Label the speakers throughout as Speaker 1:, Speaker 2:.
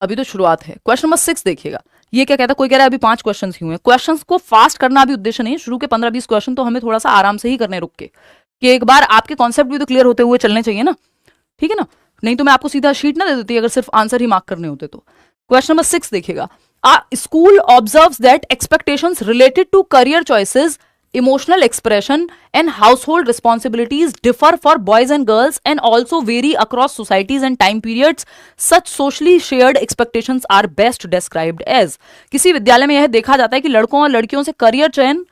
Speaker 1: अभी तो शुरुआत है। क्वेश्चन नंबर 6 देखिएगा, ये क्या कहता है, कोई कह रहा है अभी 5 क्वेश्चन ही हुए हैं। क्वेश्चंस को फास्ट करना अभी उद्देश्य नहीं है, शुरू के 15-20 क्वेश्चन तो हमें थोड़ा सा आराम से ही करने रुक के, कि एक बार आपके कॉन्सेप्ट भी तो क्लियर होते हुए चलने चाहिए ना, ठीक है ना, नहीं तो मैं आपको सीधा शीट ना दे देती अगर सिर्फ आंसर ही मार्क करने होते तो। क्वेश्चन नंबर 6 देखिएगा, school observes that expectations related to career choices, emotional expression and household responsibilities differ for boys and girls and also vary across societies and time periods. Such socially shared expectations are best described as। किसी विद्यालय में यह देखा जाता है कि लड़कों और लड़कियों से करियर चयन,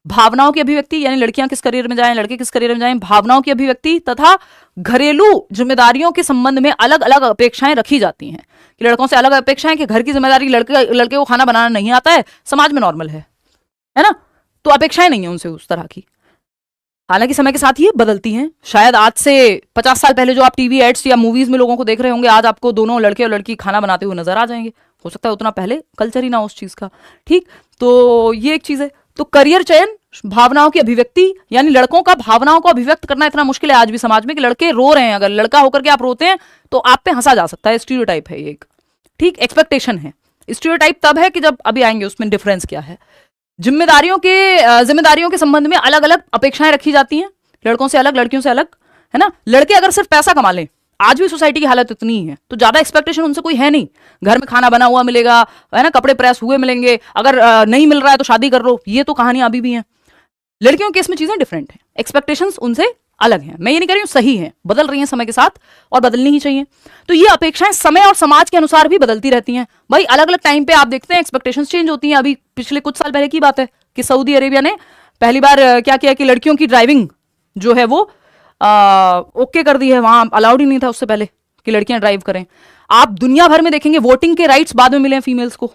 Speaker 1: भावनाओं की अभिव्यक्ति यानी लड़कियां किस करियर में जाएं, लड़के किस करियर में जाएं, भावनाओं की अभिव्यक्ति तथा घरेलू जिम्मेदारियों के संबंध में अलग अलग अपेक्षाएं रखी जाती हैं। कि लड़कों से अलग अपेक्षाएं कि घर की जिम्मेदारी लड़के को खाना बनाना नहीं आता है, समाज में नॉर्मल है ना, तो अपेक्षाएं नहीं है उनसे उस तरह की। हालांकि समय के साथ ये बदलती हैं। शायद आज से 50 साल पहले जो आप टीवी एड्स या मूवीज में लोगों को देख रहे होंगे, आज आपको दोनों लड़के और लड़की खाना बनाते हुए नजर आ जाएंगे। हो सकता है उतना पहले कल्चर ही ना उस चीज का, ठीक। तो ये एक चीज है। तो करियर चयन, भावनाओं की अभिव्यक्ति, यानी लड़कों का भावनाओं को अभिव्यक्त करना इतना मुश्किल है आज भी समाज में कि लड़के रो रहे हैं, अगर लड़का होकर के आप रोते हैं तो आप पे हंसा जा सकता है। स्टीरियोटाइप है ये एक, ठीक, एक्सपेक्टेशन है। स्टीरियोटाइप तब है कि जब अभी आएंगे उसमें डिफरेंस क्या है। जिम्मेदारियों के संबंध में अलग अलग अपेक्षाएं रखी जाती हैं, लड़कों से अलग लड़कियों से अलग, है ना। लड़के अगर सिर्फ पैसा कमा लें, आज भी सोसाइटी की हालत इतनी है, तो ज्यादा एक्सपेक्टेशन उनसे कोई है नहीं। घर में खाना बना हुआ मिलेगा, है ना, कपड़े प्रेस हुए मिलेंगे, अगर नहीं मिल रहा है तो शादी कर लो, ये तो कहानियां अभी भी हैं। लड़कियों के केस में चीजें डिफरेंट हैं, एक्सपेक्टेशंस उनसे अलग हैं। मैं ये नहीं कह रही हूं सही है, बदल रही हैं समय के साथ और बदलनी ही चाहिए। तो ये अपेक्षाएं समय और समाज के अनुसार भी बदलती रहती हैं भाई। अलग अलग टाइम पे आप देखते हैं एक्सपेक्टेशंस चेंज होती हैं। अभी पिछले कुछ साल पहले की बात है कि सऊदी अरेबिया ने पहली बार क्या किया कि लड़कियों की ड्राइविंग जो है वो ओके कर दी है। वहां अलाउड ही नहीं था उससे पहले कि लड़कियां ड्राइव करें। आप दुनिया भर में देखेंगे वोटिंग के राइट्स बाद में मिले हैं फीमेल्स को,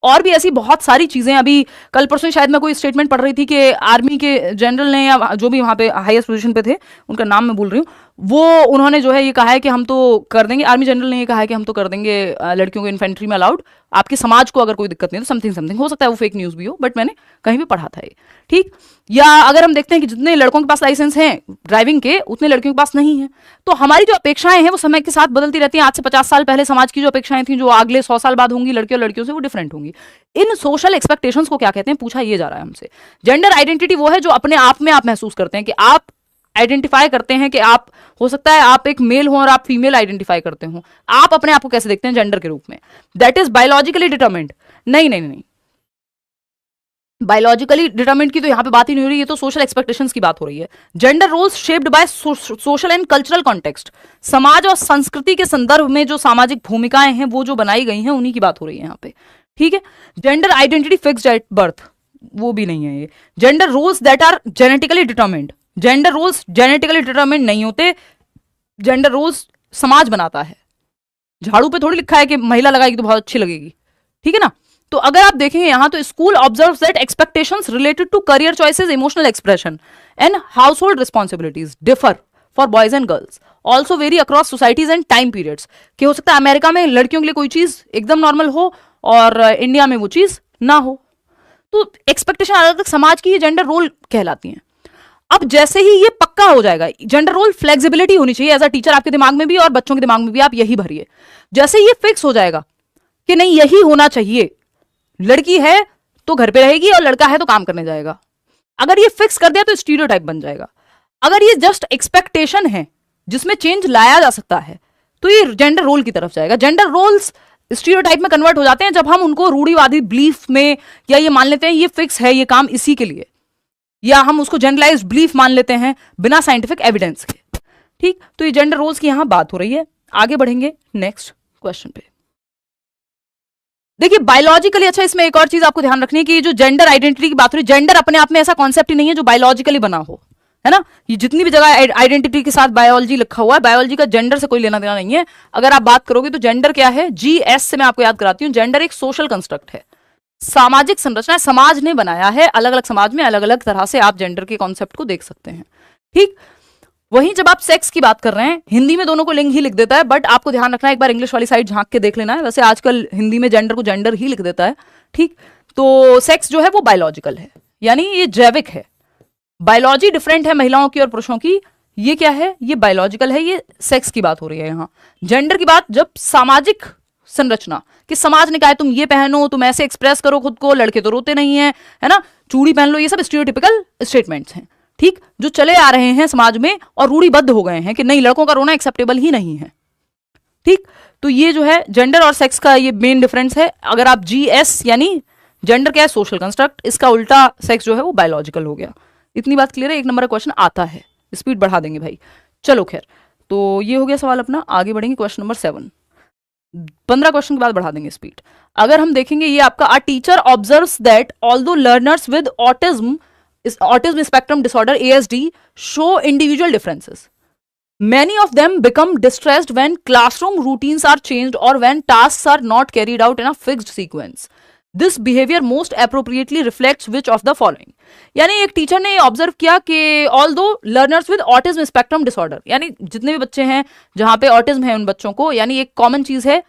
Speaker 1: और भी ऐसी बहुत सारी चीजें। अभी कल परसों शायद मैं कोई स्टेटमेंट पढ़ रही थी कि आर्मी के जनरल ने या जो भी वहां पे हाईएस्ट पोजीशन पे थे, उनका नाम मैं भूल रही हूँ, वो उन्होंने जो है ये कहा है कि हम तो कर देंगे, आर्मी जनरल ने ये कहा है कि हम तो कर देंगे लड़कियों को इन्फेंट्री में अलाउड, आपके समाज को अगर कोई दिक्कत नहीं तो समथिंग हो सकता है वो फेक न्यूज भी हो, बट मैंने कहीं भी पढ़ा था ये, ठीक। या अगर हम देखते हैं कि जितने लड़कों के पास लाइसेंस हैं ड्राइविंग के, उतने लड़कियों के पास नहीं है। तो हमारी जो अपेक्षाएं हैं वो समय के साथ बदलती रहती हैं। आज से 50 साल पहले समाज की जो अपेक्षाएं थी, जो अगले 100 साल बाद होंगी लड़के और लड़कियों से, वो डिफरेंट होंगी। इन सोशल एक्सपेक्टेशंस को क्या कहते हैं, पूछा ये जा रहा है हमसे। जेंडर आइडेंटिटी वो है जो अपने आप में आप महसूस करते हैं कि आप आइडेंटिफाई करते हैं कि आप, हो सकता है आप एक मेल हो और आप फीमेल आइडेंटिफाई करते हो, आप अपने आप को कैसे देखते हैं जेंडर के रूप में, दैट इज बायोलॉजिकली डिटरमिन्ड। नहीं, बायोलॉजिकली डिटरमिन्ड की तो यहां पे बात ही नहीं हो रही, ये तो सोशल एक्सपेक्टेशंस की बात हो रही है। Gender roles shaped by social and cultural context, समाज और संस्कृति के संदर्भ में जो सामाजिक भूमिकाएं हैं वो जो बनाई गई हैं उन्हीं की बात हो रही है यहाँ पे, ठीक है। Gender identity fixed at birth, वो भी नहीं है ये। Gender roles that are genetically determined, gender roles genetically determined नहीं होते, जेंडर रोल्स समाज बनाता है। झाड़ू पे थोड़ी लिखा है कि महिला लगाएगी तो बहुत अच्छी लगेगी, ठीक है ना। तो अगर आप देखेंगे यहां तो school observes that expectations related to career choices, emotional expression and household responsibilities differ for boys and girls, also vary across societies and time periods. कि हो सकता है अमेरिका में लड़कियों के लिए कोई चीज एकदम नॉर्मल हो और इंडिया में वो चीज ना हो। तो एक्सपेक्टेशन अलग अलग समाज की जेंडर रोल कहलाती हैं। अब जैसे ही ये पक्का हो जाएगा, जेंडर रोल फ्लेक्सिबिलिटी होनी चाहिए एज अ टीचर आपके दिमाग में भी और बच्चों के दिमाग में भी, आप यही भरिए। जैसे ये फिक्स हो जाएगा कि नहीं यही होना चाहिए, लड़की है तो घर पे रहेगी और लड़का है तो काम करने जाएगा, अगर ये फिक्स कर दिया तो स्टीरियोटाइप बन जाएगा। अगर ये जस्ट एक्सपेक्टेशन है जिसमें चेंज लाया जा सकता है तो ये जेंडर रोल की तरफ जाएगा। जेंडर रोल्स स्टीरियोटाइप में कन्वर्ट हो जाते हैं जब हम उनको रूढ़िवादी बिलीफ में, या ये मान लेते हैं ये फिक्स है ये काम इसी के लिए, या हम उसको जनरलाइज्ड बिलीफ मान लेते हैं बिना साइंटिफिक एविडेंस के, ठीक। तो ये जेंडर रोल्स की यहां बात हो रही है। आगे बढ़ेंगे नेक्स्ट क्वेश्चन पे। देखिए बायोलॉजिकली, अच्छा इसमें एक और चीज आपको ध्यान रखनी है कि जो जेंडर आइडेंटिटी की बात हो रही है, जेंडर अपने आप में ऐसा कॉन्सेप्ट ही नहीं है जो बायोलॉजिकली बना हो, है ना। ये जितनी भी जगह आइडेंटिटी के साथ बायोलॉजी लिखा हुआ है, बायोलॉजी का जेंडर से कोई लेना देना नहीं है। अगर आप बात करोगे तो जेंडर क्या है, GS से मैं आपको याद कराती हूँ, जेंडर एक सोशल कंस्ट्रक्ट है, सामाजिक संरचना है, समाज ने बनाया है। अलग अलग समाज में अलग अलग तरह से आप जेंडर के कॉन्सेप्ट को देख सकते हैं, ठीक। वहीं जब आप सेक्स की बात कर रहे हैं, हिंदी में दोनों को लिंग ही लिख देता है, बट आपको ध्यान रखना है, एक बार इंग्लिश वाली साइड झांक के देख लेना है। वैसे आजकल हिंदी में जेंडर को जेंडर ही लिख देता है, ठीक। तो सेक्स जो है वो बायोलॉजिकल है, यानी ये जैविक है। बायोलॉजी डिफरेंट है महिलाओं की और पुरुषों की, ये क्या है, ये बायोलॉजिकल है, ये सेक्स की बात हो रही है यहाँ। जेंडर की बात जब सामाजिक संरचना कि समाज ने कहा है तुम ये पहनो, तुम ऐसे एक्सप्रेस करो खुद को, लड़के तो रोते नहीं है, है ना, चूड़ी पहन लो, ये सब स्टीरियोटिपिकल स्टेटमेंट्स हैं, ठीक, जो चले आ रहे हैं समाज में और रूढ़िबद्ध हो गए हैं कि नहीं, लड़कों का रोना एक्सेप्टेबल ही नहीं है, ठीक। तो ये जो है जेंडर और सेक्स का ये मेन डिफरेंस है। अगर आप GS यानी जेंडर क्या है, सोशल कंस्ट्रक्ट, इसका उल्टा सेक्स जो है वो बायोलॉजिकल हो गया। इतनी बात क्लियर है? 1 नंबर का क्वेश्चन आता है, स्पीड बढ़ा देंगे भाई। चलो खैर, तो ये हो गया सवाल अपना, आगे बढ़ेंगे क्वेश्चन नंबर 7। 15 क्वेश्चन के बाद बढ़ा देंगे स्पीड। अगर हम देखेंगे ये आपका, अ teacher observes that although learners with autism spectrum disorder ASD show individual differences, many of them become distressed when classroom routines are changed or when tasks are not carried out in a fixed sequence. This behavior most appropriately reflects which of the following. यानी एक teacher ने observe किया कि although learners with autism spectrum disorder, यानी जितने भी बच्चे हैं जहां पे ऑटिज्म है उन बच्चों को, यानी एक कॉमन चीज है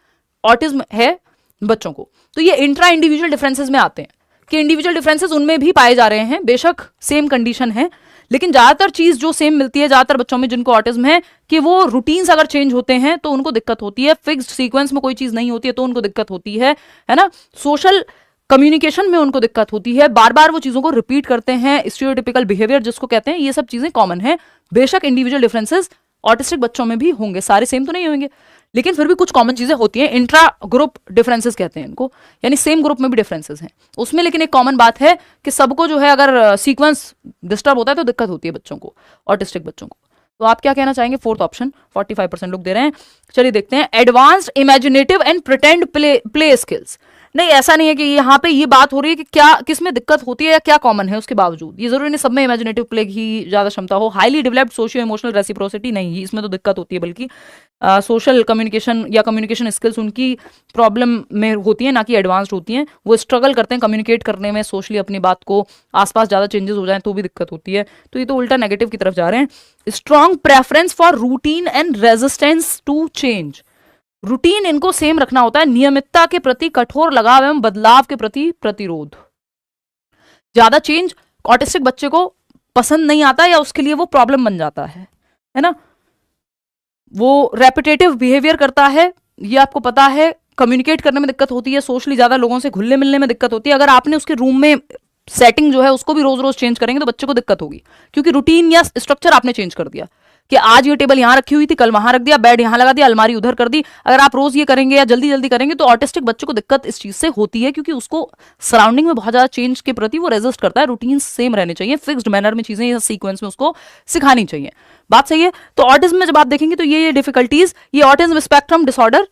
Speaker 1: ऑटिज्म है बच्चों को, तो ये इंट्रा इंडिविजुअल डिफरेंसेस में आते हैं कि इंडिविजुअल डिफरेंसेस उनमें भी पाए जा रहे हैं, बेशक सेम कंडीशन है, लेकिन ज्यादातर चीज जो सेम मिलती है ज्यादातर बच्चों में जिनको ऑटिज्म है कि वो रूटीन्स अगर चेंज होते हैं तो उनको दिक्कत होती है, फिक्स्ड सीक्वेंस में कोई चीज नहीं होती है तो उनको दिक्कत होती है ना, सोशल कम्युनिकेशन में उनको दिक्कत होती है, बार बार वो चीजों को रिपीट करते हैं, स्टीरियोटिपिकल बिहेवियर जिसको कहते हैं, ये सब चीजें कॉमन है। बेशक इंडिविजुअल डिफरेंसेस ऑटिस्टिक बच्चों में भी होंगे, सारे सेम तो नहीं होंगे, लेकिन फिर भी कुछ कॉमन चीजें होती हैं, इंट्रा ग्रुप डिफरेंसेस कहते हैं इनको, यानी सेम ग्रुप में भी डिफरेंसेस हैं उसमें, लेकिन एक कॉमन बात है कि सबको जो है अगर सीक्वेंस डिस्टर्ब होता है तो दिक्कत होती है बच्चों को, ऑटिस्टिक बच्चों को। तो आप क्या कहना चाहेंगे? 4th ऑप्शन 45% लोग दे रहे हैं। चलिए देखते हैं, advanced imaginative and pretend play skills. नहीं, ऐसा नहीं है कि यहाँ पे ये बात हो रही है कि क्या किस में दिक्कत होती है या क्या कॉमन है, उसके बावजूद ये जरूरी नहीं सब में इमेजिनेटिव प्ले की ज्यादा क्षमता हो। Highly developed socio emotional reciprocity, नहीं, इसमें तो दिक्कत होती है, बल्कि सोशल कम्युनिकेशन या कम्युनिकेशन स्किल्स उनकी प्रॉब्लम में होती है, ना कि एडवांस्ड होती हैं। वो स्ट्रगल करते हैं कम्युनिकेट करने में, सोशली अपनी बात को, आसपास ज्यादा चेंजेस हो जाए तो भी दिक्कत होती है, तो ये तो उल्टा नेगेटिव की तरफ जा रहे हैं। Strong preference for routine and resistance to change, routine इनको सेम रखना होता है, नियमितता के प्रति कठोर लगाव एवं बदलाव के प्रति प्रतिरोध। ज्यादा चेंज ऑटिस्टिक बच्चे को पसंद नहीं आता या उसके लिए वो प्रॉब्लम बन जाता है ना। वो रेपिटेटिव बिहेवियर करता है, ये आपको पता है, कम्युनिकेट करने में दिक्कत होती है, सोशली ज्यादा लोगों से घुलने मिलने में दिक्कत होती है। अगर आपने उसके रूम में सेटिंग जो है उसको भी रोज रोज चेंज करेंगे तो बच्चे को दिक्कत होगी, क्योंकि रूटीन या स्ट्रक्चर आपने चेंज कर दिया कि आज ये टेबल यहां रखी हुई थी, कल वहां रख दिया, बेड यहां लगा दिया, अलमारी उधर कर दी। अगर आप रोज ये करेंगे या जल्दी जल्दी करेंगे तो ऑटिस्टिक बच्चे को दिक्कत इस चीज से होती है, क्योंकि उसको सराउंडिंग में बहुत ज्यादा चेंज के प्रति वो रेजिस्ट करता है। रूटीन सेम रहने चाहिए, फिक्स्ड मैनर में चीजें या सीक्वेंस में उसको सिखानी चाहिए। बात सही है। तो ऑटिज्म में जब आप देखेंगे तो ये डिफिकल्टीज, ये ऑटिज्म स्पेक्ट्रम डिसऑर्डर,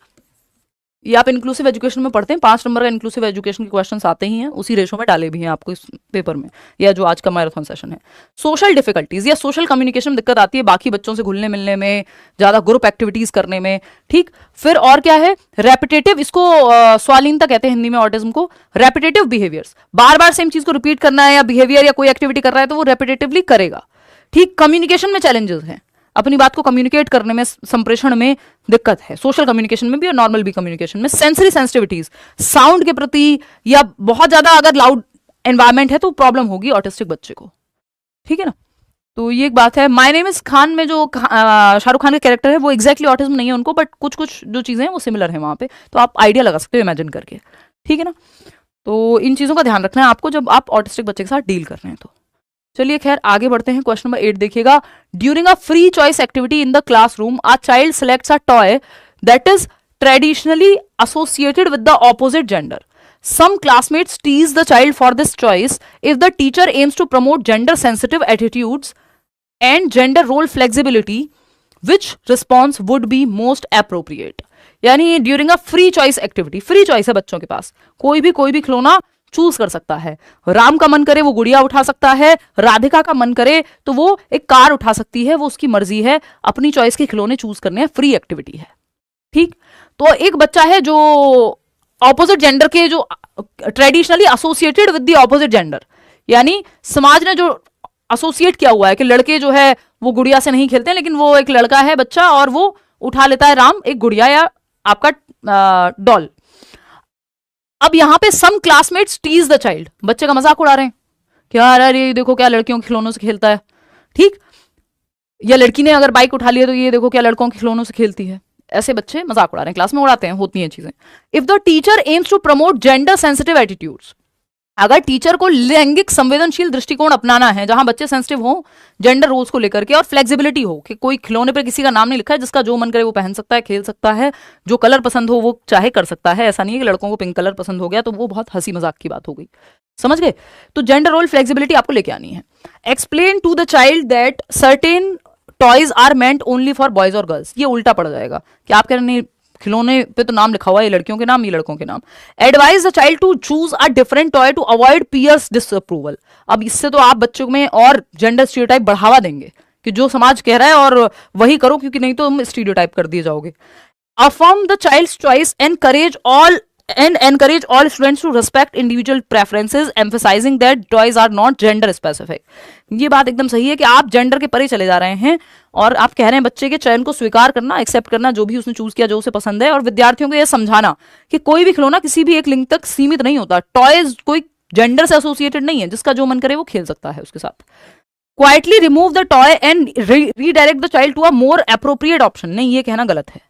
Speaker 1: ये आप इंक्लूसिव एजुकेशन में पढ़ते हैं, 5 नंबर का इंक्लूसिव एजुकेशन के क्वेश्चंस आते ही हैं, उसी रेशो में डाले भी हैं आपको इस पेपर में, या जो आज का मैराथन सेशन है। सोशल डिफिकल्टीज या सोशल कम्युनिकेशन में दिक्कत आती है, बाकी बच्चों से घुलने मिलने में, ज्यादा ग्रुप एक्टिविटीज करने में, ठीक। फिर और क्या है, रेपिटेटिव, इसको स्वालीनता कहते हैं हिंदी में ऑटिज्म को। रेपिटेटिव बिहेवियर्स, बार बार सेम चीज को रिपीट करना है, या बिहेवियर या कोई एक्टिविटी कर रहा है तो वो रेपिटेटिवली करेगा, ठीक। कम्युनिकेशन में चैलेंजेस हैं, अपनी बात को कम्युनिकेट करने में, संप्रेषण में दिक्कत है, सोशल कम्युनिकेशन में भी और नॉर्मल भी कम्युनिकेशन में। सेंसरी सेंसिटिविटीज, साउंड के प्रति, या बहुत ज्यादा अगर लाउड एनवायरनमेंट है तो प्रॉब्लम होगी ऑटिस्टिक बच्चे को, ठीक है ना। तो ये एक बात है। माय नेम इज खान में जो शाहरुख खान का कैरेक्टर है वो एग्जैक्टली ऑटिज्म नहीं है उनको, बट कुछ कुछ जो चीजें हैं वो सिमिलर है वहां पे, तो आप आइडिया लगा सकते हो इमेजिन करके, ठीक है ना। तो इन चीजों का ध्यान रखना है आपको जब आप ऑटिस्टिक बच्चे के साथ डील कर रहे हैं। तो चलिए खैर आगे बढ़ते हैं। क्वेश्चन नंबर 8 देखिएगा, during a free choice activity in the classroom a child selects a toy that is traditionally associated with the opposite gender. Some classmates tease the child for this choice. If the teacher aims to promote gender sensitive attitudes and gender role flexibility, which response would be most appropriate? यानी during a free choice activity, free choice है बच्चों के पास, कोई भी खिलौना choose कर सकता है। राम का मन करे वो गुड़िया उठा सकता है, राधिका का मन करे तो वो एक कार उठा सकती है, वो उसकी मर्जी है, अपनी चॉइस के खिलौने चूज करने हैं, फ्री एक्टिविटी है, ठीक। तो एक बच्चा है जो ऑपोजिट जेंडर के, जो traditionally associated with the opposite gender, यानी समाज ने जो एसोसिएट किया हुआ है कि लड़के जो है वो गुड़िया से नहीं खेलते, लेकिन वो एक लड़का है बच्चा और वो उठा लेता है राम एक गुड़िया या आपका डॉल। अब यहां पे सम क्लासमेट्स टीज द चाइल्ड, बच्चे का मजाक उड़ा रहे हैं कि यार ये देखो क्या लड़कियों के खिलौनों से खेलता है, ठीक। या लड़की ने अगर बाइक उठा लिया तो ये देखो क्या लड़कों के खिलौनों से खेलती है, ऐसे बच्चे मजाक उड़ा रहे हैं, क्लास में उड़ाते हैं, होती हैं चीजें। If the teacher aims to promote gender sensitive attitudes, अगर टीचर को लैंगिक संवेदनशील दृष्टिकोण अपनाना है जहां बच्चे सेंसिटिव हो जेंडर रोल्स को लेकर के, और फ्लेक्सिबिलिटी हो कि कोई खिलौने पर किसी का नाम नहीं लिखा है, जिसका जो मन करे वो पहन सकता है, खेल सकता है, जो कलर पसंद हो वो चाहे कर सकता है, ऐसा नहीं है कि लड़कों को पिंक कलर पसंद हो गया तो वो बहुत हंसी मजाक की बात हो गई, समझ गए। तो जेंडर रोल फ्लेक्सिबिलिटी आपको लेके आनी है। Explain to the child that certain toys are meant only for boys और गर्ल्स, ये उल्टा पड़ जाएगा कि आप कह रहे नहीं खिलौने पे तो नाम लिखा हुआ है ये लड़कियों के नाम, ये लड़कों के नाम। Advise the child to choose a different toy to avoid peers disapproval, अब इससे तो आप बच्चों में और जेंडर स्टीरियोटाइप बढ़ावा देंगे कि जो समाज कह रहा है और वही करो, क्योंकि नहीं तो तुम स्टीरियोटाइप कर दिए जाओगे। Affirm the child's choice, encourage all students to respect individual preferences, emphasizing that toys are not gender specific। ये बात एकदम सही है कि आप जेंडर के परे चले जा रहे हैं और आप कह रहे हैं बच्चे के चयन को स्वीकार करना, एक्सेप्ट करना, जो भी उसने चूज किया जो उसे पसंद है, और विद्यार्थियों को यह समझाना कि कोई भी खिलौना किसी भी एक लिंग तक सीमित नहीं होता, टॉयज कोई जेंडर से एसोसिएटेड नहीं है, जिसका जो मन करे वो खेल सकता है उसके साथ। Quietly remove the toy and redirect the child to a more appropriate option, नहीं ये कहना गलत है,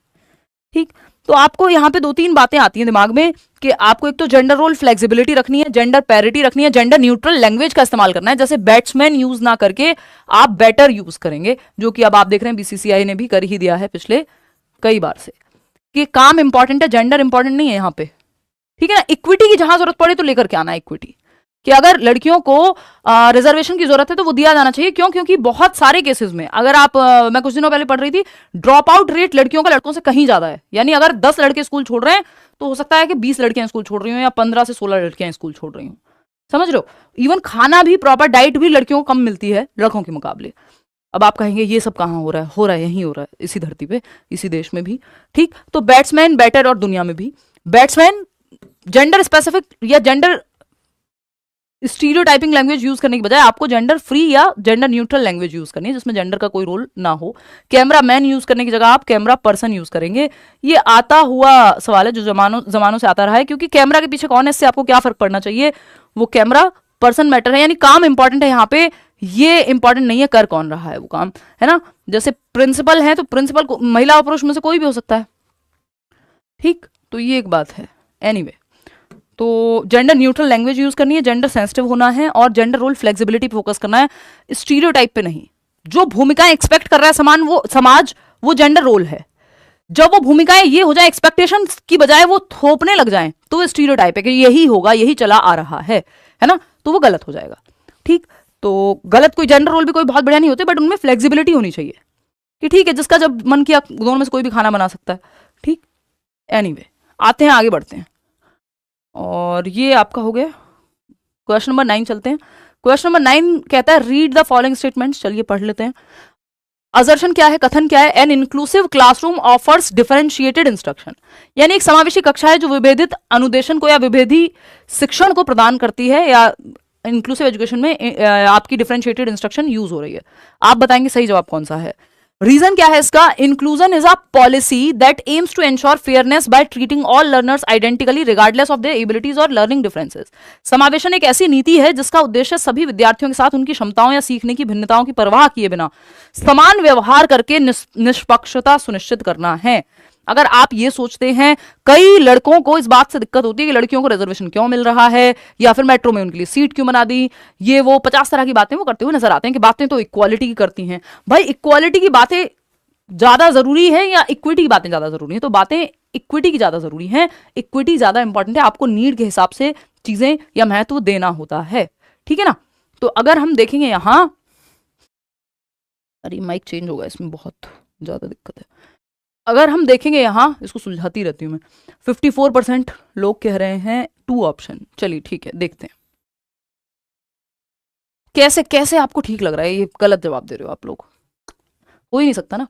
Speaker 1: ठीक। तो आपको यहाँ पे 2-3 बातें आती हैं दिमाग में कि आपको एक तो जेंडर रोल फ्लेक्सिबिलिटी रखनी है, जेंडर पैरिटी रखनी है, जेंडर न्यूट्रल लैंग्वेज का इस्तेमाल करना है, जैसे बैट्समैन यूज ना करके आप बेटर यूज करेंगे, जो कि अब आप देख रहे हैं बीसीसीआई ने भी कर ही दिया है पिछले कई बार से, कि काम इंपॉर्टेंट है, जेंडर इंपॉर्टेंट नहीं है यहाँ पे, ठीक है ना। इक्विटी की जहां जरूरत पड़े तो लेकर के आना है इक्विटी, कि अगर लड़कियों को रिजर्वेशन की जरूरत है तो वो दिया जाना चाहिए। क्यों? क्योंकि बहुत सारे केसेस में अगर आप मैं कुछ दिनों पहले पढ़ रही थी, ड्रॉप आउट रेट लड़कियों का लड़कों से कहीं ज्यादा है, यानी अगर 10 लड़के स्कूल छोड़ रहे हैं तो हो सकता है कि 20 लड़कियां स्कूल छोड़ रही हूँ या 15 से 16 लड़कियां स्कूल छोड़ रही हूँ, समझ रहे हो। इवन खाना भी, प्रॉपर डाइट भी लड़कियों को कम मिलती है लड़कों के मुकाबले। अब आप कहेंगे ये सब कहाँ हो रहा है, यहीं हो रहा है, इसी धरती पे, इसी देश में भी, ठीक। तो बैट्समैन बेटर, और दुनिया में भी बैट्समैन जेंडर स्पेसिफिक या जेंडर स्टीरियोटाइपिंग लैंग्वेज यूज करने की बजाय आपको जेंडर फ्री या जेंडर न्यूट्रल लैंग्वेज यूज करनी है, जिसमें जेंडर का कोई रोल ना हो। कैमरा मैन यूज करने की जगह आप कैमरा पर्सन यूज करेंगे। ये आता हुआ सवाल है जो जमानों से आता रहा है, क्योंकि कैमरा के पीछे कौन है इससे आपको क्या फर्क पड़ना चाहिए, वो कैमरा पर्सन मैटर है, यानी काम इंपॉर्टेंट है यहाँ पे, ये इंपॉर्टेंट नहीं है कर कौन रहा है वो काम, है ना। जैसे प्रिंसिपल है तो प्रिंसिपल को महिला और पुरुष में से कोई भी हो सकता है, ठीक। तो ये एक बात है। एनीवे, तो जेंडर न्यूट्रल लैंग्वेज यूज करनी है, जेंडर सेंसिटिव होना है, और जेंडर रोल फ्लेक्सिबिलिटी पे फोकस करना है, स्टीरियोटाइप पे नहीं। जो भूमिकाएं एक्सपेक्ट कर रहा है समाज वो जेंडर रोल है। जब वो भूमिकाएं ये हो जाए, एक्सपेक्टेशन की बजाय वो थोपने लग जाएं, तो वो स्टीरियोटाइप है कि यही होगा, यही चला आ रहा है ना, तो वो गलत हो जाएगा, ठीक। तो गलत कोई जेंडर रोल भी कोई बहुत बढ़िया नहीं होते, बट उनमें फ्लेक्सिबिलिटी होनी चाहिए कि ठीक है जिसका जब मन किया दोनों में से कोई भी खाना बना सकता है, ठीक। एनीवे, आते हैं आगे बढ़ते हैं, और ये आपका हो गया क्वेश्चन नंबर 9। चलते हैं। क्वेश्चन नंबर 9 कहता है रीड द फॉलोइंग स्टेटमेंट्स, चलिए पढ़ लेते हैं। असर्शन क्या है, कथन क्या है। An inclusive classroom offers differentiated instruction, यानी एक समावेशी कक्षा है जो विभेदित अनुदेशन को या विभेदी शिक्षण को प्रदान करती है, या इंक्लूसिव एजुकेशन में आपकी डिफरेंशिएटेड इंस्ट्रक्शन यूज हो रही है। आप बताएंगे सही जवाब कौन सा है। रीजन क्या है इसका। Inclusion is a policy that aims to ensure fairness by treating all learners identically regardless of their abilities और लर्निंग डिफरेंसेस। समावेशन एक ऐसी नीति है जिसका उद्देश्य सभी विद्यार्थियों के साथ उनकी क्षमताओं या सीखने की भिन्नताओं की परवाह किए बिना समान व्यवहार करके निष्पक्षता सुनिश्चित करना है। अगर आप ये सोचते हैं, कई लड़कों को इस बात से दिक्कत होती है कि लड़कियों को रिजर्वेशन क्यों मिल रहा है, या फिर मेट्रो में उनके लिए सीट क्यों बना दी, ये वो 50 तरह की बातें वो करते हुए नजर आते हैं कि बातें तो इक्वालिटी की करती हैं। भाई इक्वालिटी की बातें ज्यादा जरूरी है या इक्विटी की बातें ज्यादा जरूरी है? तो बातें इक्विटी की ज्यादा जरूरी है, इक्विटी ज्यादा इंपॉर्टेंट है। आपको नीड के हिसाब से चीजें या महत्व देना होता है, ठीक है ना। तो अगर हम देखेंगे यहां, अरे माइक चेंज होगा, इसमें बहुत ज्यादा दिक्कत है। अगर हम देखेंगे यहां, इसको सुलझाती रहती हूं मैं, 54% लोग कह रहे हैं 2 ऑप्शन। चलिए ठीक है, देखते हैं कैसे कैसे आपको ठीक लग रहा है। ये गलत जवाब दे रहे हो आप लोग, हो ही नहीं सकता ना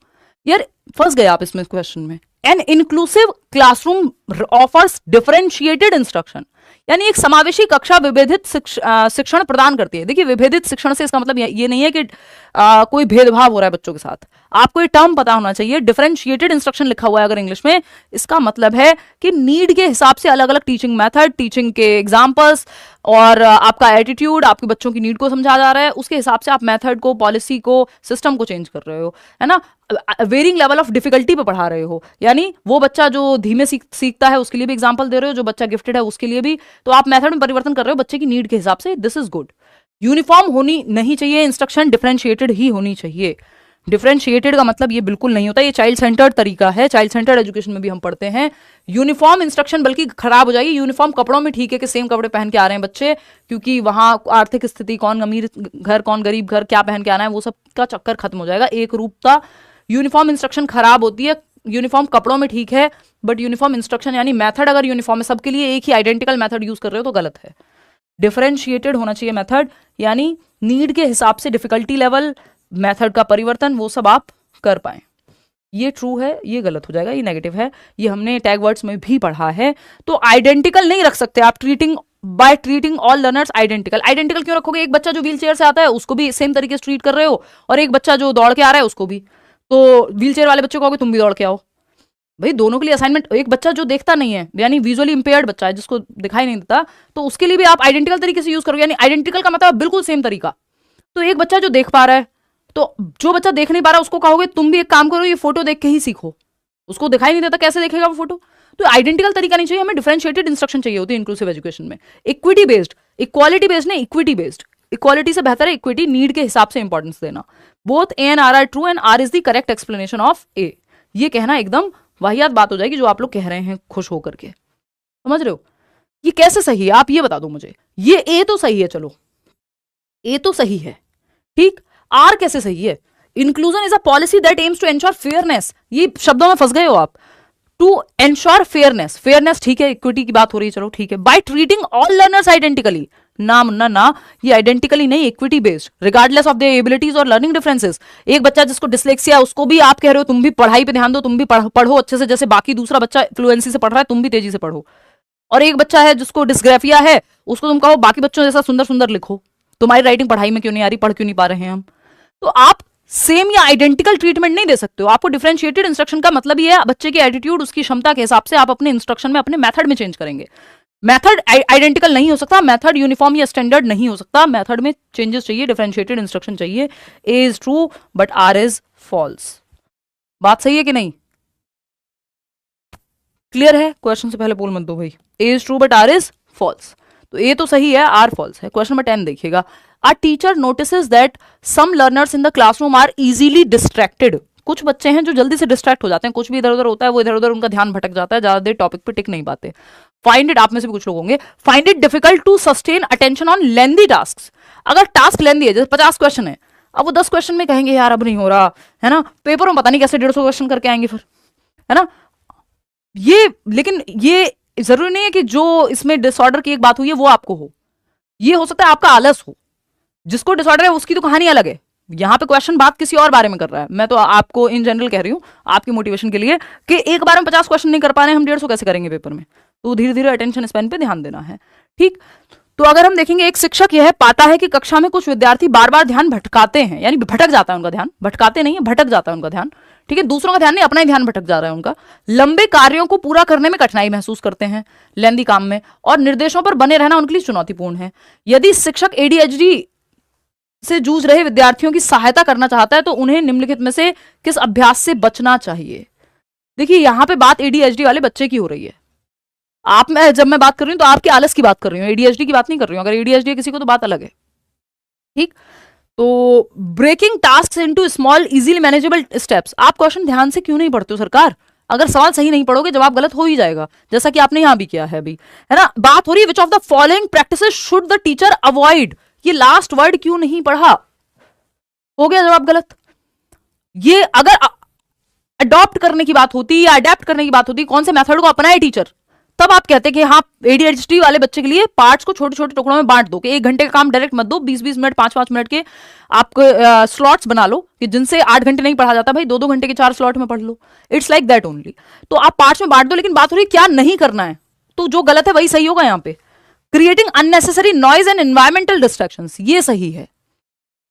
Speaker 1: यार, फंस गए आप इसमें क्वेश्चन में। An inclusive classroom offers differentiated instruction, यानी एक समावेशी कक्षा विभेदित शिक्षण प्रदान करती है। देखिए विभेदित शिक्षण से इसका मतलब ये नहीं है कि कोई भेदभाव हो रहा है बच्चों के साथ। आपको ये टर्म पता होना चाहिए, डिफरेंशिएटेड इंस्ट्रक्शन लिखा हुआ है अगर इंग्लिश में, इसका मतलब है कि नीड के हिसाब से अलग अलग टीचिंग मेथड, टीचिंग के एग्जाम्पल्स और आपका एटीट्यूड, आपके बच्चों की नीड को समझा जा रहा है, उसके हिसाब से आप मेथड को, पॉलिसी को, सिस्टम को चेंज कर रहे हो, है ना। वेरिंग लेवल ऑफ डिफिकल्टी पे पढ़ा रहे हो, यानी वो बच्चा जो धीमे सीखता है उसके लिए भी एग्जाम्पल दे रहे हो, जो बच्चा गिफ्टेड है उसके लिए भी, तो आप मेथड में परिवर्तन कर रहे हो बच्चे की नीड के हिसाब से। This is good. यूनिफॉर्म होनी नहीं चाहिए इंस्ट्रक्शन, डिफरेंशिएटेड ही होनी चाहिए। डिफरेंशिएटेड का मतलब ये बिल्कुल नहीं होता, ये चाइल्ड सेंटर्ड तरीका है, चाइल्ड सेंटर्ड एजुकेशन में भी हम पढ़ते हैं। यूनिफॉर्म इंस्ट्रक्शन बल्कि खराब हो जाएगी। यूनिफॉर्म कपड़ों में ठीक है कि सेम कपड़े पहन के आ रहे हैं बच्चे, क्योंकि वहां आर्थिक स्थिति, कौन अमीर घर कौन गरीब घर, क्या पहन के आना है, वो सब का चक्कर खत्म हो जाएगा। एक रूपता, यूनिफॉर्म इंस्ट्रक्शन खराब होती है। यूनिफॉर्म कपड़ों में ठीक है, बट यूनिफॉर्म इंस्ट्रक्शन यानी मेथड अगर यूनिफॉर्म है, सबके लिए एक ही आइडेंटिकल मेथड यूज कर रहे हो तो गलत है। डिफरेंशिएटेड होना चाहिए मेथड, यानी नीड के हिसाब से डिफिकल्टी लेवल, मेथड का परिवर्तन, वो सब आप कर पाए। ये ट्रू है, ये गलत हो जाएगा, ये नेगेटिव है, ये हमने टैग वर्ड्स में भी पढ़ा है। तो आइडेंटिकल नहीं रख सकते आप, bye treating all learners identical. Identical क्यों रखोगे? एक बच्चा जो व्हील चेयर से आता है उसको भी सेम तरीके से ट्रीट कर रहे हो, और एक बच्चा जो दौड़ के आ रहा है उसको भी, तो व्हील चेयर वाले बच्चे को कहोगे तुम भी दौड़ के आओ। भाई दोनों के लिए असाइनमेंट। एक बच्चा जो देखता नहीं है, यानी विजुअली इंपेयर्ड बच्चा है जिसको दिखाई नहीं देता, तो उसके लिए भी आप आइडेंटिकल तरीके से यूज करोगे, यानी आइडेंटिकल का मतलब बिल्कुल सेम तरीका। तो एक बच्चा जो देख पा रहा है, तो जो बच्चा देख नहीं पा रहा उसको कहोगे तुम भी एक काम करो, ये फोटो देख के ही सीखो। उसको दिखाई नहीं देता, कैसे देखेगा वो फोटो? तो आइडेंटिकल तरीका नहीं चाहिए हमें, डिफरेंशिएटेड इंस्ट्रक्शन चाहिए होती है इंक्लूसिव एजुकेशन में। इक्विटी बेस्ड, इक्वालिटी बेस्ड नहीं, इक्विटी बेस्ड। इक्वालिटी से बेहतर है इक्विटी, नीड के हिसाब से इंपॉर्टेंस देना। Both A and R are true and R is the correct explanation of A. ये कहना एकदम वाहियात बात हो जाएगी जो आप लोग कह रहे हैं खुश होकर के। समझ रहे हो? ये कैसे सही है आप ये बता दो मुझे। ये ए तो सही है, चलो ए तो सही है, ठीक। आर कैसे सही है? Inclusion is a policy that aims to ensure fairness. ये शब्दों में फंस गए हो आप। टू एंश्योर फेयरनेस, फेयरनेस ठीक है, इक्विटी की बात हो रही है, चलो ठीक है। Bye treating all learners identically, ना मुन्ना ना, ये आइडेंटिकली नहीं, equity based, regardless of their abilities और लर्निंग डिफरेंसेस। एक बच्चा जिसको डिसलेक्सिया, उसको भी आप कह रहे हो तुम भी पढ़ाई पे ध्यान दो, तुम भी पढ़ो अच्छे से, जैसे बाकी दूसरा बच्चा फ्लुएंसी से पढ़ रहा है तुम भी तेजी से पढ़ो। और एक बच्चा है जिसको डिस्ग्राफिया है, उसको तुम कहो बाकी बच्चों जैसा सुंदर सुंदर लिखो, तुम्हारी राइटिंग पढ़ाई में क्यों नहीं आ रही, पढ़ क्यों नहीं पा रहे हैं हम। तो आप सेम या आइडेंटिकल ट्रीटमेंट नहीं दे सकते हो। आपको डिफरेंशिएटेड इंस्ट्रक्शन का मतलब ये है बच्चे की एटीट्यूड, उसकी क्षमता के हिसाब से आप अपने इंस्ट्रक्शन में, अपने मेथड में चेंज करेंगे। मेथड आइडेंटिकल नहीं हो सकता, मेथड यूनिफॉर्म या स्टैंडर्ड नहीं हो सकता, मेथड में चेंजेस चाहिए, डिफरेंशिएटेड इंस्ट्रक्शन चाहिए। A is true but R is false. बात सही है कि नहीं? क्लियर है? क्वेश्चन से पहले बोल मत दो भाई। A is true but R is false, तो ए तो सही है, आर फॉल्स है। क्वेश्चन नंबर 10 देखिएगा। A teacher notices that some learners in the classroom are easily distracted. कुछ बच्चे हैं जो जल्दी से डिस्ट्रैक्ट हो जाते हैं, कुछ भी इधर उधर होता है वो इधर उधर उनका ध्यान भटक जाता है, ज्यादा देर टॉपिक पे टिक नहीं पाते। फाइंड इट, आप में से भी कुछ लोग होंगे, find it difficult to sustain attention on lengthy task. अगर टास्क लेंदी है, जैसे 50 क्वेश्चन है, अब वो 10 क्वेश्चन में कहेंगे यार अब नहीं हो रहा है ना, पेपर में पता नहीं कैसे 150 क्वेश्चन करके आएंगे फिर, है ना। ये लेकिन ये जरूरी नहीं है कि जो इसमें डिसऑर्डर की एक बात हुई है वो आपको हो, ये हो सकता है आपका आलस हो। जिसको डिसऑर्डर है उसकी तो कहानी अलग है, यहां पे क्वेश्चन बात किसी और बारे में कर रहा है। मैं तो आपको इन जनरल कह रही हूं आपकी मोटिवेशन के लिए कि एक बार में 50 क्वेश्चन नहीं कर पा रहे हैं, हम 150 कैसे करेंगे पेपर में। तो धीरे धीरे अटेंशन स्पैन पे ध्यान देना है, ठीक। तो अगर हम देखेंगे, एक शिक्षक यह पाता है कि कक्षा में कुछ विद्यार्थी बार बार ध्यान भटकाते हैं, यानी भटक जाता है उनका ध्यान, भटकाते नहीं है, भटक जाता है उनका ध्यान, ठीक है, दूसरों का ध्यान नहीं, अपना ही ध्यान भटक जा रहा है उनका। लंबे कार्यों को पूरा करने में कठिनाई महसूस करते हैं, लेंदी काम में, और निर्देशों पर बने रहना उनके लिए चुनौतीपूर्ण है। यदि शिक्षक एडीएचडी से जूझ रहे विद्यार्थियों की सहायता करना चाहता है तो उन्हें निम्नलिखित में से किस अभ्यास से बचना चाहिए? देखिए यहां पे बात एडीएचडी वाले बच्चे की हो रही है। जब मैं बात कर रही हूं तो आपके आलस की बात कर रही हूं, एडीएचडी की बात नहीं कर रही हूं। अगर एडीएचडी है किसी को तो बात अलग है, ठीक। तो breaking task into small easily manageable steps. आप क्वेश्चन ध्यान से क्यों नहीं पढ़ते हो सरकार? अगर सवाल सही नहीं पढ़ोगे जवाब गलत हो ही जाएगा, जैसा कि आपने यहां भी किया है अभी, है ना। बात हो रही है which of the following practices should the teacher avoid. ये लास्ट वर्ड क्यों नहीं पढ़ा? हो गया जवाब गलत। ये अगर अडॉप्ट करने की बात होती या अडेप्ट करने की बात होती, कौन से मेथड को अपनाए टीचर, तब आप कहते कि हाँ एडीएचडी वाले बच्चे के लिए पार्ट्स को छोटे छोटे टुकड़ों में बांट दो, कि 1 घंटे का काम डायरेक्ट मत दो, 20-20 मिनट 5-5 मिनट के आपको स्लॉट्स बना लो, कि जिनसे 8 घंटे नहीं पढ़ा जाता, भाई 2-2 घंटे के 4 स्लॉट में पढ़ लो। It's like that only. तो आप पार्ट्स में बांट दो, लेकिन बात हो रही है क्या नहीं करना है, तो जो गलत है वही सही होगा यहाँ पे। Creating unnecessary noise and environmental distractions, ये सही है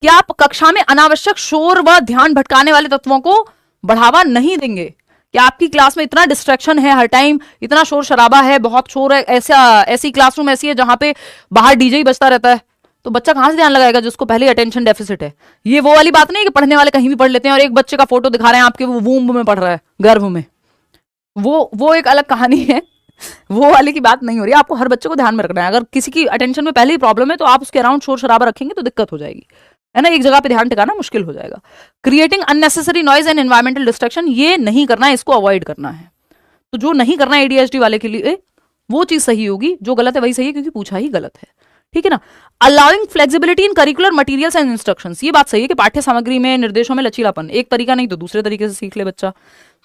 Speaker 1: कि आप कक्षा में अनावश्यक शोर व ध्यान भटकाने वाले तत्वों को बढ़ावा नहीं देंगे। कि आपकी क्लास में इतना डिस्ट्रैक्शन है, हर टाइम इतना शोर शराबा है, बहुत शोर है, ऐसी क्लासरूम ऐसी है जहां पे बाहर डीजे ही बजता रहता है, तो बच्चा कहां से ध्यान लगाएगा जिसको पहले अटेंशन डेफिसिट है। ये वो वाली बात नहीं है कि पढ़ने वाले कहीं भी पढ़ लेते हैं और एक बच्चे का फोटो दिखा रहे हैं आपके, वो वूम्ब में पढ़ रहा है, गर्भ में, वो एक अलग कहानी है। वो वाले की बात नहीं हो रही है। आपको हर बच्चे को ध्यान में रखना है। अगर किसी की अटेंशन में पहले ही प्रॉब्लम है तो आप उसके अराउंड शोर शराबा रखेंगे तो दिक्कत हो जाएगी, है ना, एक जगह पे ध्यान टिकाना मुश्किल हो जाएगा। Creating unnecessary noise and environmental distraction, ये नहीं करना है, इसको अवॉइड करना है। तो जो नहीं करना है एडीएचडी वाले के लिए वो चीज सही होगी, जो गलत है वही सही है क्योंकि पूछा ही गलत है, ठीक है ना। Allowing flexibility in curricular materials and instructions, ये बात सही है कि पाठ्य सामग्री में, निर्देशों में लचीलापन, एक तरीका नहीं तो दूसरे तरीके से सीख ले बच्चा।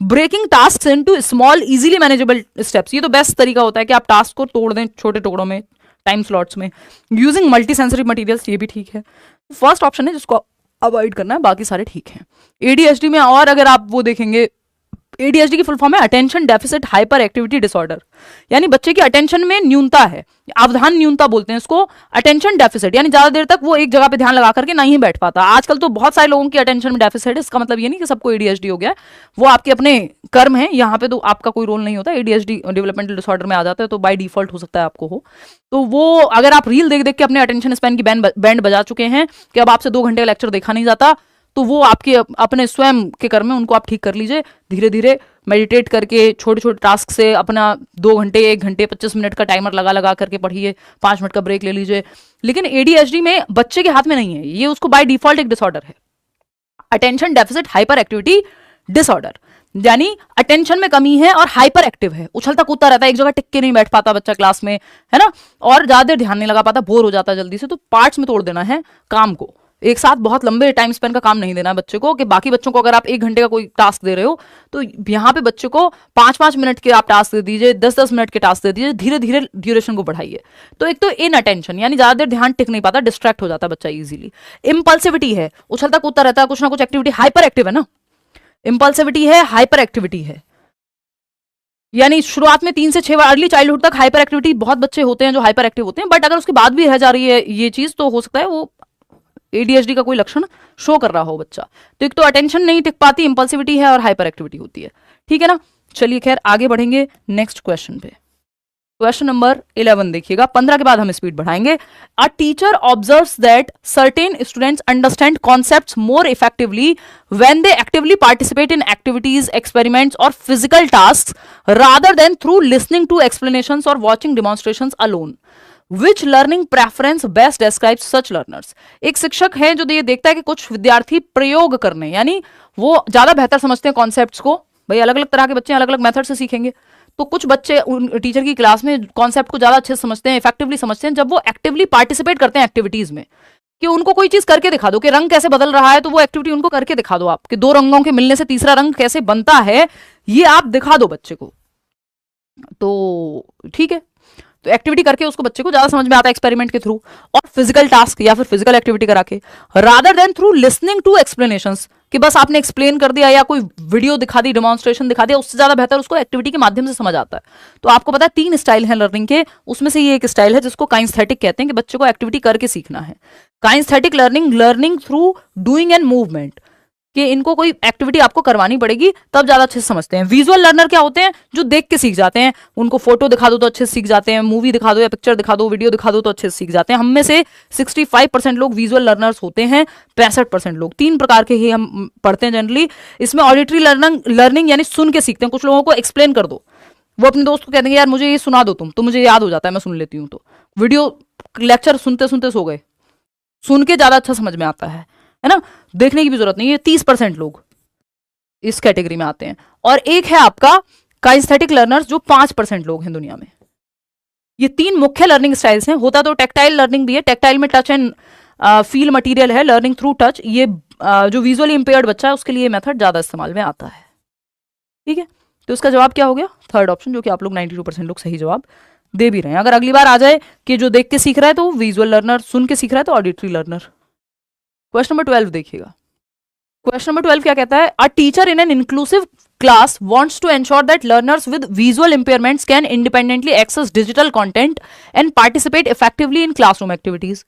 Speaker 1: Breaking task into small easily manageable steps, ये तो बेस्ट तरीका होता है कि आप टास्क को तोड़ दें छोटे टुकड़ों में, टाइम स्लॉट्स में। यूजिंग मल्टी सेंसरी मटीरियल्स, ये भी ठीक है। फर्स्ट ऑप्शन है जिसको अवॉइड करना है, बाकी सारे ठीक हैं। एडीएचडी में और अगर आप वो देखेंगे, एडीएचडी की फुल फॉर्म है attention deficit hyper activity disorder, यानी बच्चे की अटेंशन में न्यूनता है, अवधान न्यूनता बोलते हैं इसको, अटेंशन डेफिसिट, यानी ज्यादा देर तक वो एक जगह पे ध्यान लगा करके नहीं बैठ पाता। आजकल तो बहुत सारे लोगों की अटेंशन में डेफिसिट है, इसका मतलब ये नहीं कि सबको एडीएचडी हो गया, वो आपके अपने कर्म है, यहाँ पे तो आपका कोई रोल नहीं होता। एडीएचडी डेवलपमेंटल डिसऑर्डर में आ जाता है तो बाय डिफॉल्ट हो सकता है आपको हो। तो वो अगर आप रील देख देख के अपने अटेंशन स्पैन की बैंड बजा चुके हैं कि अब आपसे 2 घंटे का लेक्चर देखा नहीं जाता, तो वो आपके अपने स्वयं के कर्म में, उनको आप ठीक कर लीजिए। धीरे धीरे मेडिटेट करके छोटे छोटे टास्क से अपना 2 घंटे 1 घंटे 25 मिनट का टाइमर लगा लगा करके पढ़िए, 5 मिनट का ब्रेक ले लीजिए। लेकिन एडीएचडी में बच्चे के हाथ में नहीं है, ये उसको बाय डिफॉल्ट एक डिसऑर्डर है, attention deficit hyper activity disorder, यानी अटेंशन में कमी है और हाइपर एक्टिव है, उछलता कूदता रहता है, एक जगह टिक के नहीं बैठ पाता बच्चा क्लास में, है ना, और ज्यादा देर ध्यान नहीं लगा पाता, बोर हो जाता जल्दी से। तो पार्ट्स में तोड़ देना है काम को, एक साथ बहुत लंबे टाइम स्पेन का काम नहीं देना है बच्चे को। कि बाकी बच्चों को अगर आप 1 घंटे का कोई टास्क दे रहे हो तो यहाँ पे बच्चे को 5-5 मिनट के आप टास्क दे दीजिए, 10-10 मिनट के टास्क दे दीजिए, धीरे धीरे ड्यूरेशन को बढ़ाइए। तो एक तो इन अटेंशन, यानी ज्यादा देर ध्यान टिक नहीं पाता, डिस्ट्रैक्ट हो जाता बच्चा इजीली। इम्पल्सिविटी है, उछलता कूदता रहता है, कुछ ना कुछ एक्टिविटी, हाइपर एक्टिव है ना, इम्पल्सिविटी है, हाइपर एक्टिविटी है, यानी शुरुआत में 3 से 6 अर्ली चाइल्डहुड तक हाइपर एक्टिविटी बहुत बच्चे होते हैं जो हाइपर एक्टिव होते हैं, बट अगर उसके बाद भी रह जा रही है ये चीज तो हो सकता है वो एडीएचडी का कोई लक्षण शो कर रहा हो बच्चा। तो एक तो अटेंशन नहीं टिक पाती, इंपल्सिविटी है और हाइपर एक्टिविटी होती है, ठीक है ना। चलिए खैर आगे बढ़ेंगे नेक्स्ट क्वेश्चन पे। क्वेश्चन नंबर 11 देखिएगा, 15 के बाद हम स्पीड बढ़ाएंगे। A teacher observes that certain students understand concepts more effectively when they actively participate in activities, experiments और physical tasks rather than through listening to explanations और watching demonstrations alone. Which learning preference best describes such learners. एक शिक्षक है जो ये देखता है कि कुछ विद्यार्थी प्रयोग करने, यानी वो ज्यादा बेहतर समझते हैं कॉन्सेप्ट्स को, भाई अलग अलग तरह के बच्चे अलग अलग मेथड से सीखेंगे, तो कुछ बच्चे टीचर की क्लास में कॉन्सेप्ट को ज्यादा अच्छे से समझते हैं, इफेक्टिवली समझते हैं जब वो एक्टिवली पार्टिसिपेट करते हैं एक्टिविटीज में। कि उनको कोई चीज करके दिखा दो कि रंग कैसे बदल रहा है, तो वो एक्टिविटी उनको करके दिखा दो आप, कि 2 रंगों के मिलने से तीसरा रंग कैसे बनता है, ये आप दिखा दो बच्चे को, तो ठीक है। तो एक्टिविटी करके उसको बच्चे को ज्यादा समझ में आता है एक्सपेरिमेंट के थ्रू, और फिजिकल टास्क या फिर फिजिकल एक्टिविटी करा के, rather than through listening to explanations, कि बस आपने एक्सप्लेन कर दिया या कोई वीडियो दिखा दी, डेमोन्स्ट्रेशन दिखा दिया, उससे ज्यादा बेहतर उसको एक्टिविटी के माध्यम से समझ आता है। तो आपको पता है 3 स्टाइल हैं लर्निंग के, उसमें से ये एक स्टाइल है जिसको काइंस्थेटिक कहते हैं, कि बच्चे को एक्टिविटी करके सीखना है। Kinaesthetic learning, learning through doing and movement, कि इनको कोई एक्टिविटी आपको करवानी पड़ेगी तब ज्यादा अच्छे से समझते हैं। विजुअल लर्नर क्या होते हैं, जो देख के सीख जाते हैं, उनको फोटो दिखा दो तो अच्छे से सीख जाते हैं, मूवी दिखा दो या पिक्चर दिखा दो, वीडियो दिखा दो तो अच्छे से सीख जाते हैं। हम में से 65% लोग विजुअल लर्नर्स होते हैं, 65% लोग। 3 प्रकार के ही हम पढ़ते हैं जनरली। इसमें ऑडिटरी लर्निंग यानी सुन के सीखते हैं, कुछ लोगों को एक्सप्लेन कर दो, वो अपने दोस्त को कहते हैं यार मुझे ये सुना दो तुम, तो मुझे याद हो जाता है, मैं सुन लेती हूँ। तो वीडियो लेक्चर सुनते सुनते सो गए, सुन के ज्यादा अच्छा समझ में आता है ना, देखने की भी जरूरत नहीं है। 30% लोग इस कैटेगरी में आते हैं। और एक है आपका काइंस्थेटिक लर्नर्स, जो 5% लोग हैं दुनिया में। ये 3 मुख्य लर्निंग स्टाइल्स हैं। होता तो टैक्टाइल लर्निंग भी है, टैक्टाइल में टच एंड फील मटेरियल है, लर्निंग थ्रू टच। ये जो विजुअली इंपेयर्ड बच्चा है उसके लिए मेथड ज्यादा इस्तेमाल में आता है, ठीक है। तो इसका जवाब क्या हो गया, थर्ड ऑप्शन, जो कि आप लोग 92% लोग सही जवाब दे भी रहे हैं। अगर अगली बार आ जाए कि जो देख के सीख रहा है तो विजुअल लर्नर, सुन के सीख रहा है तो ऑडिटरी लर्नर। क्वेश्चन नंबर 12 देखिएगा। क्वेश्चन नंबर 12 क्या कहता है? A teacher in an inclusive class wants to ensure that learners with visual impairments can independently access digital content and participate effectively in classroom activities.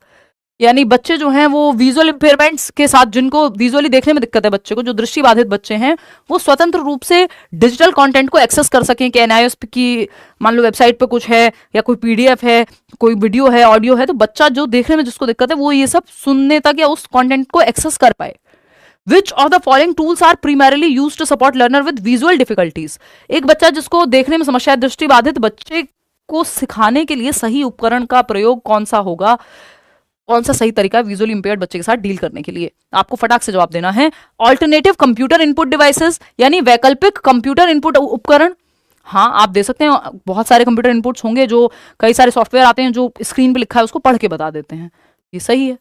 Speaker 1: यानी बच्चे जो हैं वो visual इंपेयरमेंट्स के साथ, जिनको विजुअली देखने में दिक्कत है, बच्चे को जो दृष्टि बाधित बच्चे हैं, वो स्वतंत्र रूप से डिजिटल कंटेंट को एक्सेस कर सकें कि एनआईएस की मान लो वेबसाइट पे कुछ है या कोई पीडीएफ है, कोई वीडियो है, ऑडियो है, तो बच्चा जो देखने में जिसको दिक्कत है वो ये सब सुनने तक या उस कंटेंट को एक्सेस कर पाए. Which of the following tools are primarily used to support learner with visual difficulties? एक बच्चा जिसको देखने में समस्या है, दृष्टि बाधित बच्चे को सिखाने के लिए सही उपकरण का प्रयोग कौन सा होगा, कौन सा सही तरीका है विजुअली इंपेयर्ड बच्चे के साथ डील करने के लिए? आपको फटाक से जवाब देना है. ऑल्टरनेटिव कंप्यूटर इनपुट डिवाइसेस, यानी वैकल्पिक कंप्यूटर इनपुट उपकरण. हाँ, आप दे सकते हैं. बहुत सारे कंप्यूटर इनपुट्स होंगे, जो कई सारे सॉफ्टवेयर आते हैं जो स्क्रीन पे लिखा है उसको पढ़ के बता देते हैं. ये सही है.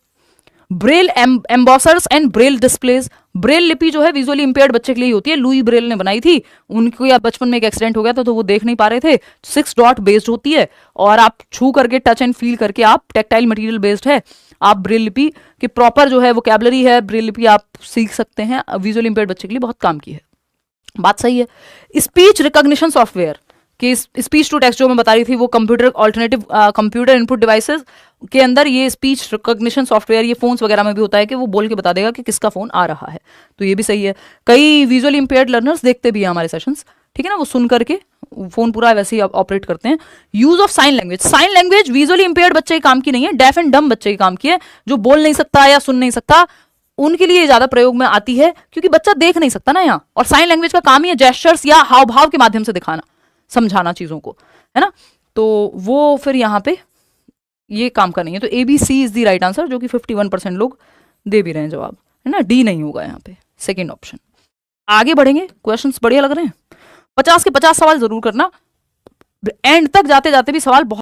Speaker 1: Braille embossers and Braille displays. Braille लिपि जो है विजुअली इंपेयर्ड बच्चे के लिए होती है. लुई ब्रेल ने बनाई थी. उनको या बचपन में एक एक्सीडेंट हो गया था तो वो देख नहीं पा रहे थे. 6 डॉट बेस्ड होती है और आप छू करके, टच एंड फील करके, आप टेक्टाइल मटेरियल बेस्ड है. आप ब्रेल लिपि की प्रॉपर जो है वोकैबुलरी है, ब्रेल लिपि आप सीख सकते हैं. विजुअली इंपेयर्ड बच्चे के लिए बहुत काम की है. बात सही है. स्पीच रिकॉग्निशन सॉफ्टवेयर कि स्पीच टू टेक्स्ट जो मैं बता रही थी वो computer alternative computer input devices के अंदर ये स्पीच रिकॉग्निशन सॉफ्टवेयर, ये फोन्स वगैरह में भी होता है कि वो बोल के बता देगा कि किसका फोन आ रहा है. तो ये भी सही है. कई विजुअली इंपेयर्ड लर्नर्स देखते भी हैं हमारे सेशंस, ठीक है ना, वो सुन करके फोन पूरा वैसे ही ऑपरेट करते हैं. Use of sign language. Sign language visually impaired बच्चे के काम की नहीं है, डेफ एंड डम बच्चे के काम की है. जो बोल नहीं सकता या सुन नहीं सकता उनके लिए ज्यादा प्रयोग में आती है, क्योंकि बच्चा देख नहीं सकता ना यहाँ. और साइन लैंग्वेज का काम ही है जेस्चर्स या हाव भाव के माध्यम से दिखाना, समझाना चीजों को, है ना. तो वो फिर यहाँ पे ये काम का नहीं है. तो ABC is the right answer, जो कि 51% लोग दे भी रहे हैं जवाब, है ना. डी नहीं होगा यहाँ पे, सेकेंड ऑप्शन. आगे बढ़ेंगे. क्वेश्चंस बढ़िया लग रहे हैं. 50 के 50 सवाल जरूर करना. एंड तक जाते जाते भी सवाल बहुत